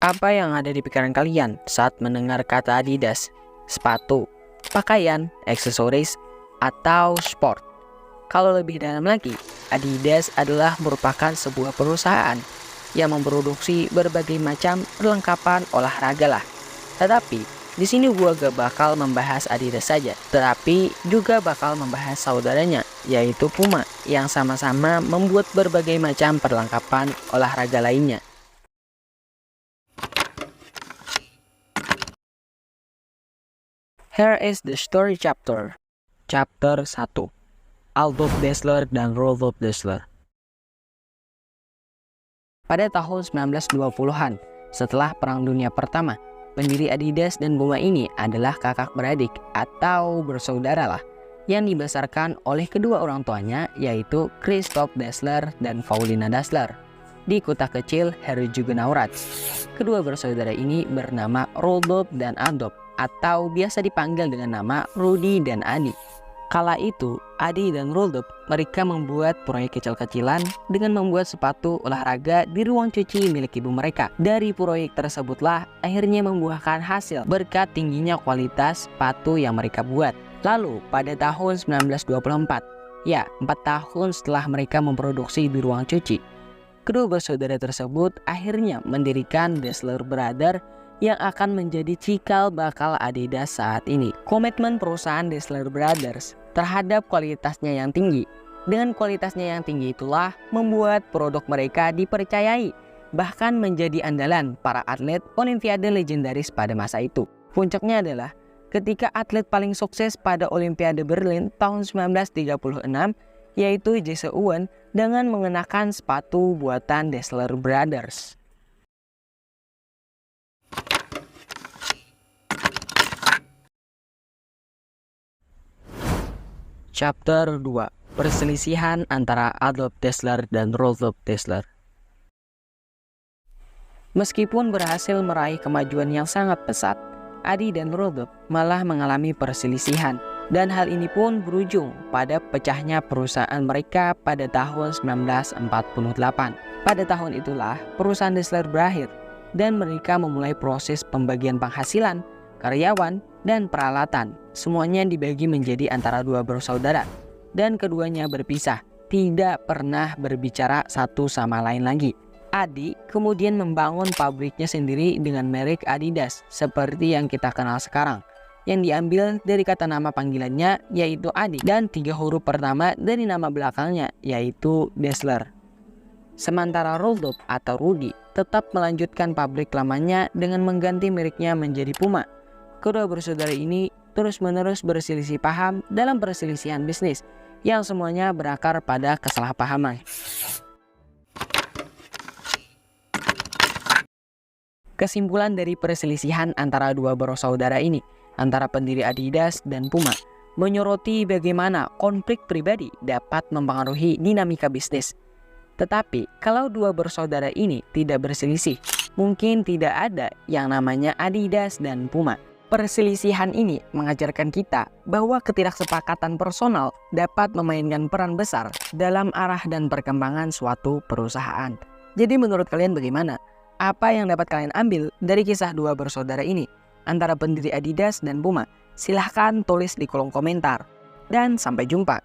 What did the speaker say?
Apa yang ada di pikiran kalian saat mendengar kata Adidas? Sepatu, pakaian, aksesoris, atau sport? Kalau lebih dalam lagi, Adidas adalah merupakan sebuah perusahaan yang memproduksi berbagai macam perlengkapan olahraga lah. Tetapi di sini gua gak bakal membahas Adidas saja, tetapi juga bakal membahas saudaranya, yaitu Puma, yang sama-sama membuat berbagai macam perlengkapan olahraga lainnya. Here is the story chapter. Chapter 1. Adolf Dassler dan Rudolf Dassler. Pada tahun 1920-an, setelah Perang Dunia Pertama, pendiri Adidas dan Puma ini adalah kakak beradik atau bersaudara lah, yang dibesarkan oleh kedua orang tuanya, yaitu Christoph Dassler dan Paulina Dassler, di kota kecil Herzogenaurach. Kedua bersaudara ini bernama Rudolf dan Adolf, atau biasa dipanggil dengan nama Rudi dan Adi. Kala itu, Adi dan Rudolf mereka membuat proyek kecil-kecilan dengan membuat sepatu olahraga di ruang cuci milik ibu mereka. Dari proyek tersebutlah akhirnya membuahkan hasil berkat tingginya kualitas sepatu yang mereka buat. Lalu pada tahun 1924, ya 4 tahun setelah mereka memproduksi di ruang cuci, kedua bersaudara tersebut akhirnya mendirikan Dassler Brothers yang akan menjadi cikal bakal Adidas saat ini. Komitmen perusahaan Dassler Brothers terhadap kualitasnya yang tinggi. Dengan kualitasnya yang tinggi itulah membuat produk mereka dipercayai, bahkan menjadi andalan para atlet Olimpiade legendaris pada masa itu. Puncaknya adalah ketika atlet paling sukses pada Olimpiade Berlin tahun 1936, yaitu Jesse Owens dengan mengenakan sepatu buatan Dassler Brothers. Chapter 2. Perselisihan antara Adolf Dassler dan Rudolf Dassler. Meskipun berhasil meraih kemajuan yang sangat pesat, Adi dan Rudolf malah mengalami perselisihan, dan hal ini pun berujung pada pecahnya perusahaan mereka pada tahun 1948. Pada tahun itulah perusahaan Dassler berakhir, dan mereka memulai proses pembagian penghasilan, karyawan, dan peralatan. Semuanya dibagi menjadi antara dua bersaudara, dan keduanya berpisah, tidak pernah berbicara satu sama lain lagi. Adi kemudian membangun pabriknya sendiri dengan merek Adidas seperti yang kita kenal sekarang, yang diambil dari kata nama panggilannya yaitu Adi, dan 3 huruf pertama dari nama belakangnya yaitu Dassler. Sementara Rudolf atau Rudi tetap melanjutkan pabrik lamanya dengan mengganti mereknya menjadi Puma. Kedua bersaudara ini terus-menerus berselisih paham dalam perselisihan bisnis yang semuanya berakar pada kesalahpahaman. Kesimpulan dari perselisihan antara dua bersaudara ini, antara pendiri Adidas dan Puma, menyoroti bagaimana konflik pribadi dapat mempengaruhi dinamika bisnis. Tetapi kalau dua bersaudara ini tidak berselisih, mungkin tidak ada yang namanya Adidas dan Puma. Perselisihan ini mengajarkan kita bahwa ketidaksepakatan personal dapat memainkan peran besar dalam arah dan perkembangan suatu perusahaan. Jadi menurut kalian bagaimana? Apa yang dapat kalian ambil dari kisah dua bersaudara ini antara pendiri Adidas dan Puma? Silahkan tulis di kolom komentar. Dan sampai jumpa.